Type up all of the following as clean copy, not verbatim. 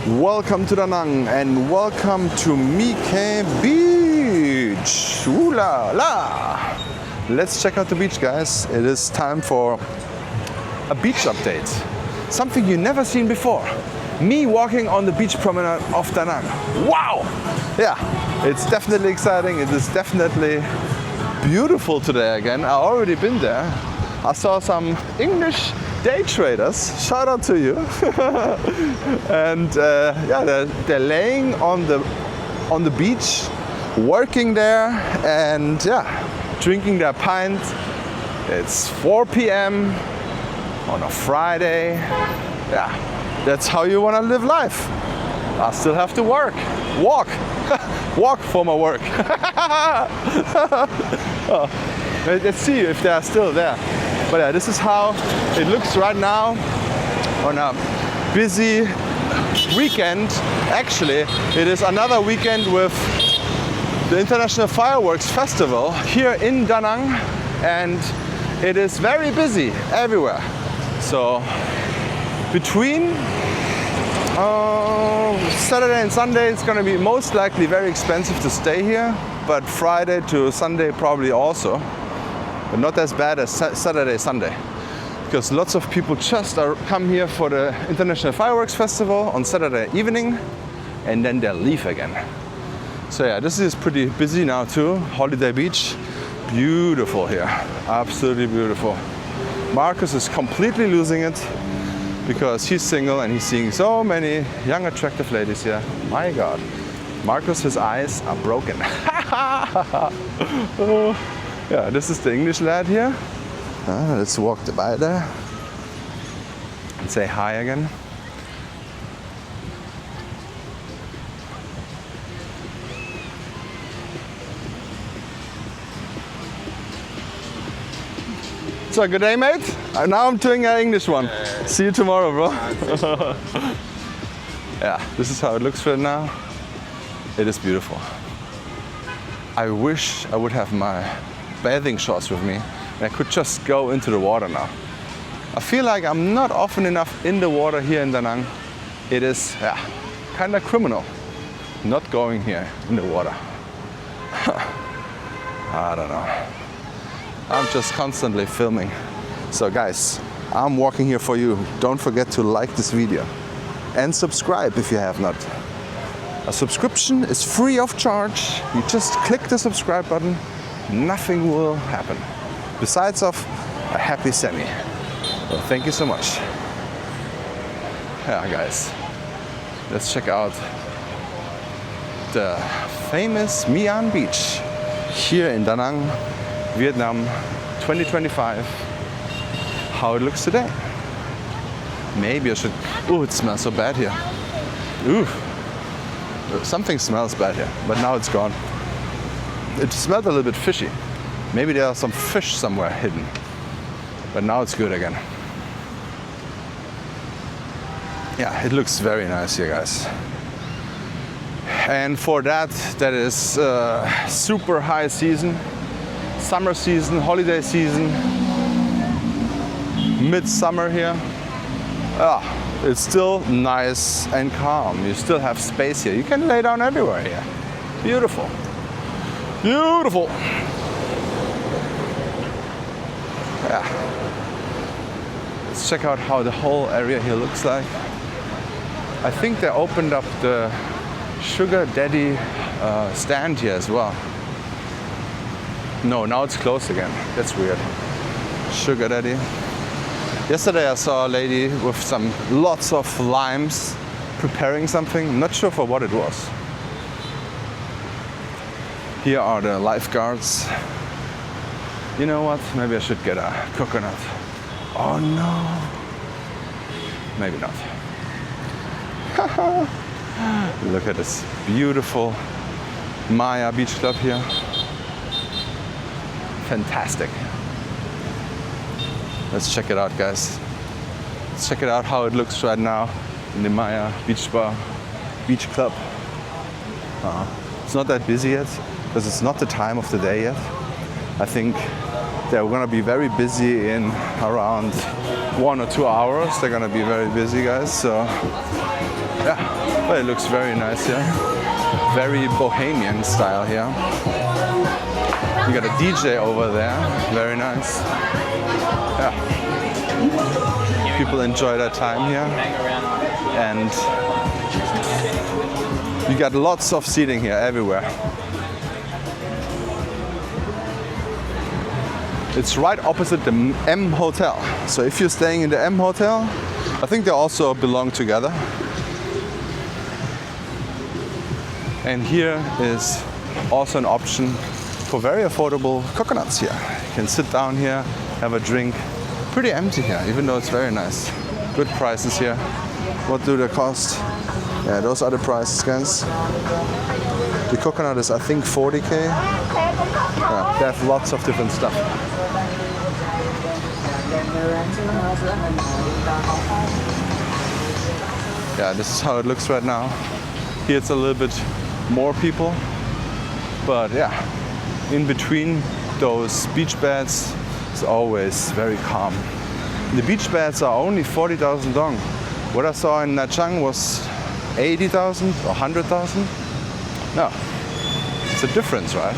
Welcome to Da Nang and welcome to Mike Beach. Ooh la la! Let's check out the beach, guys. It is time for a beach update. Something you've never seen before. Me walking on the beach promenade of Da Nang. Wow! Yeah, it's definitely exciting. It is definitely beautiful today again. I already been there. I saw some English day traders. Shout out to you. And yeah, they're laying on the beach, working there, and yeah, drinking their pint. It's 4 p.m. on a Friday. Yeah, that's how you want to live life. I still have to walk for my work. Oh, let's see if they are still there. But yeah, this is how it looks right now on a busy weekend. Actually, it is another weekend with the International Fireworks Festival here in Da Nang, and it is very busy everywhere. So between Saturday and Sunday, it's going to be most likely very expensive to stay here, but Friday to Sunday probably also. But not as bad as Saturday, Sunday, because lots of people just come here for the International Fireworks Festival on Saturday evening, and then they'll leave again. So yeah, this is pretty busy now too. Holiday Beach, beautiful here, absolutely beautiful. Marcus is completely losing it because he's single and he's seeing so many young, attractive ladies here. My God, Marcus, his eyes are broken. Oh. Yeah, this is the English lad here. Let's walk by there and say hi again. So, good day, mate. Now I'm doing an English one. See you tomorrow, bro. Yeah, this is how it looks right now. It is beautiful. I wish I would have my bathing shorts with me and I could just go into the water now. I feel like I'm not often enough in the water here in Da Nang. It is kind of criminal not going here in the water. I don't know. I'm just constantly filming. So guys, I'm walking here for you. Don't forget to like this video and subscribe if you have not. A subscription is free of charge. You just click the subscribe button. Nothing will happen besides of a happy Sammy. So thank you so much. Yeah, guys, let's check out the famous My An Beach here in Da Nang, Vietnam, 2025. How it looks today. Maybe I should. Oh, it smells so bad here. Ooh, something smells bad here, but now it's gone. It smelled a little bit fishy. Maybe there are some fish somewhere hidden. But now it's good again. Yeah, it looks very nice here, guys. And for that is super high season, summer season, holiday season, midsummer here. It's still nice and calm. You still have space here. You can lay down everywhere here. Beautiful. Beautiful. Yeah. Let's check out how the whole area here looks like. I think they opened up the Sugar Daddy stand here as well. No, now it's closed again. That's weird. Sugar Daddy. Yesterday I saw a lady with lots of limes preparing something. I'm not sure for what it was. Here are the lifeguards. You know what? Maybe I should get a coconut. Oh no. Maybe not. Look at this beautiful Maya Beach Club here. Fantastic. Let's check it out, guys. Let's check it out how it looks right now in the Maya Beach Club. It's not that busy yet, because it's not the time of the day yet. I think they're gonna be very busy in around 1 or 2 hours. They're gonna be very busy, guys. So yeah. But it looks very nice here. Very bohemian style here. You got a DJ over there. Very nice. Yeah. People enjoy their time here. And you got lots of seating here everywhere. It's right opposite the M Hotel. So if you're staying in the M Hotel, I think they also belong together. And here is also an option for very affordable coconuts here. You can sit down here, have a drink. Pretty empty here, even though it's very nice. Good prices here. What do they cost? Yeah, those are the prices, guys. The coconut is, I think, 40k. Yeah, they have lots of different stuff. Yeah, this is how it looks right now. Here it's a little bit more people, but yeah, in between those beach beds it's always very calm. The beach beds are only 40,000 dong. What I saw in Nha Trang was 80,000 or 100,000. No, it's a difference, right?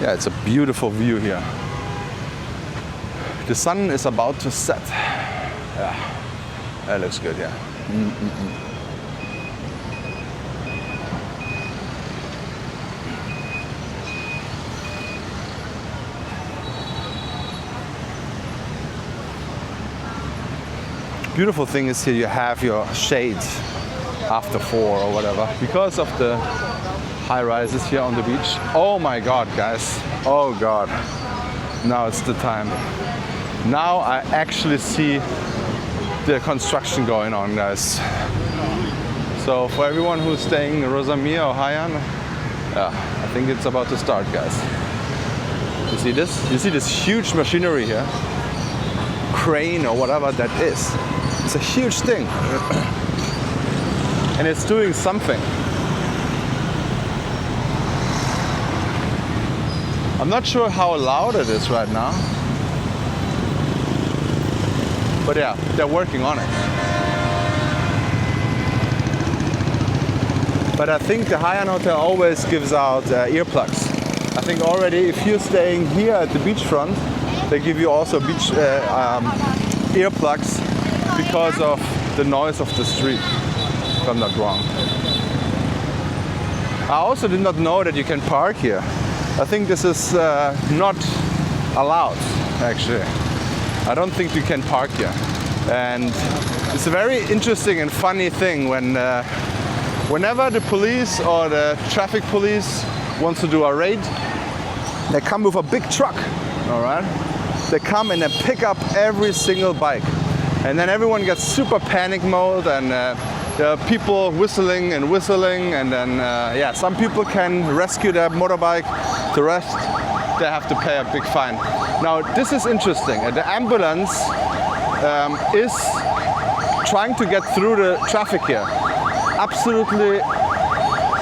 Yeah, it's a beautiful view here. The sun is about to set. Yeah, that looks good, yeah. Beautiful thing is here you have your shades after 4 or whatever. Because of the high rises here on the beach. Oh my God, guys. Oh God. Now it's the time. Now I actually see the construction going on, guys. So for everyone who's staying in Rosamia or Haiyan, yeah, I think it's about to start, guys. You see this? You see this huge machinery here? Crane or whatever that is. It's a huge thing. And it's doing something. I'm not sure how loud it is right now. But yeah, they're working on it. But I think the Haiyan Hotel always gives out earplugs. I think already if you're staying here at the beachfront, they give you also beach earplugs because of the noise of the street, if I'm not wrong. I also did not know that you can park here. I think this is not allowed, actually. I don't think you can park here. And it's a very interesting and funny thing when whenever the police or the traffic police wants to do a raid, they come with a big truck, all right? They come and they pick up every single bike. And then everyone gets super panic mode, and there are people whistling, and then yeah, some people can rescue their motorbike. The rest, they have to pay a big fine. Now this is interesting. The ambulance is trying to get through the traffic here. Absolutely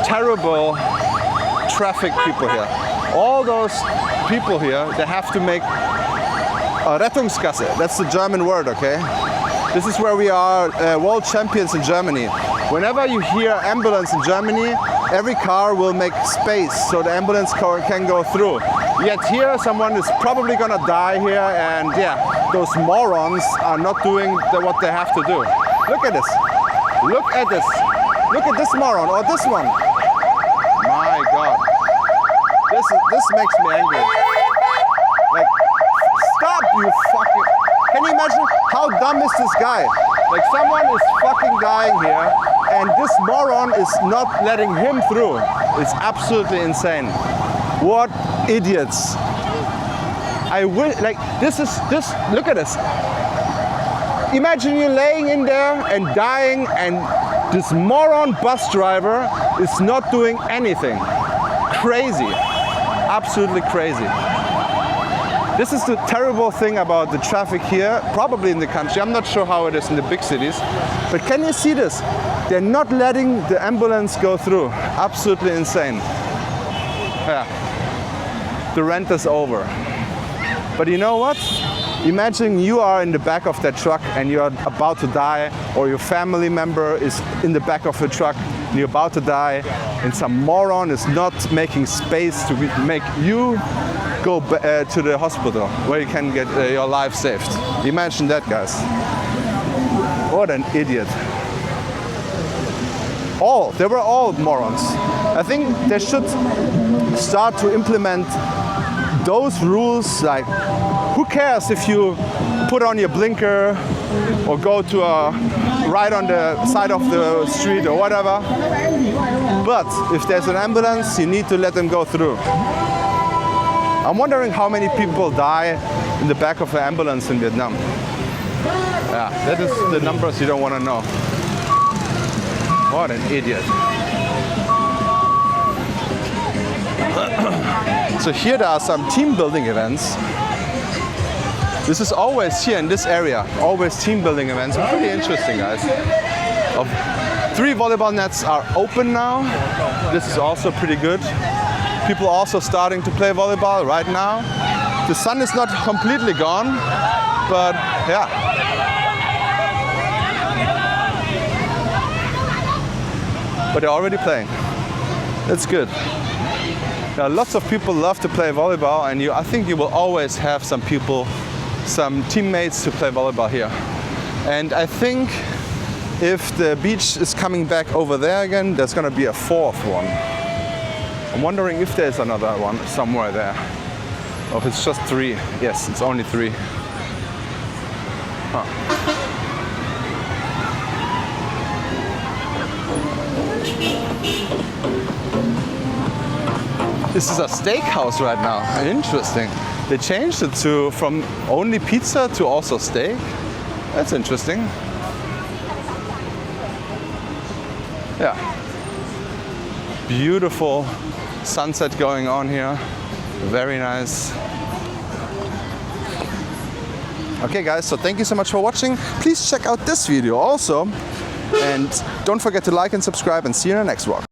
terrible traffic people here. All those people here, they have to make a Rettungsgasse. That's the German word, okay? This is where we are world champions in Germany. Whenever you hear ambulance in Germany, every car will make space so the ambulance car can go through. Yet here, someone is probably gonna die here, and yeah, those morons are not doing what they have to do. Look at this. Look at this. Look at this moron, or this one. My God. This makes me angry. Like, stop, you fucking... Can you imagine how dumb is this guy? Like, someone is fucking dying here, and this moron is not letting him through. It's absolutely insane. What idiots. I will, like, this, look at this. Imagine you laying in there and dying, and this moron bus driver is not doing anything. Crazy. Absolutely crazy. This is the terrible thing about the traffic here, probably in the country. I'm not sure how it is in the big cities. But can you see this? They're not letting the ambulance go through. Absolutely insane. Yeah. The rent is over. But you know what? Imagine you are in the back of that truck and you're about to die, or your family member is in the back of the truck and you're about to die, and some moron is not making space to make you go to the hospital where you can get your life saved. Imagine that, guys. What an idiot. They were all morons. I think they should start to implement those rules, like who cares if you put on your blinker or go to a right on the side of the street or whatever. But if there's an ambulance, you need to let them go through. I'm wondering how many people die in the back of an ambulance in Vietnam. Yeah, that is the numbers you don't want to know. What an idiot. So here there are some team building events. This is always here in this area, always team building events. Pretty interesting, guys. 3 volleyball nets are open now. This is also pretty good. People are also starting to play volleyball right now. The sun is not completely gone, but yeah. But they're already playing. That's good. Now, lots of people love to play volleyball, and I think you will always have some people, some teammates to play volleyball here. And I think if the beach is coming back over there again, there's going to be a 4th one. I'm wondering if there's another one somewhere there. Or if it's just 3. Yes, it's only 3. Huh. This is a steakhouse right now. Interesting. They changed it from only pizza to also steak. That's interesting. Yeah. Beautiful sunset going on here. Very nice. Okay guys, so thank you so much for watching. Please check out this video also. And don't forget to like and subscribe, and see you in the next vlog.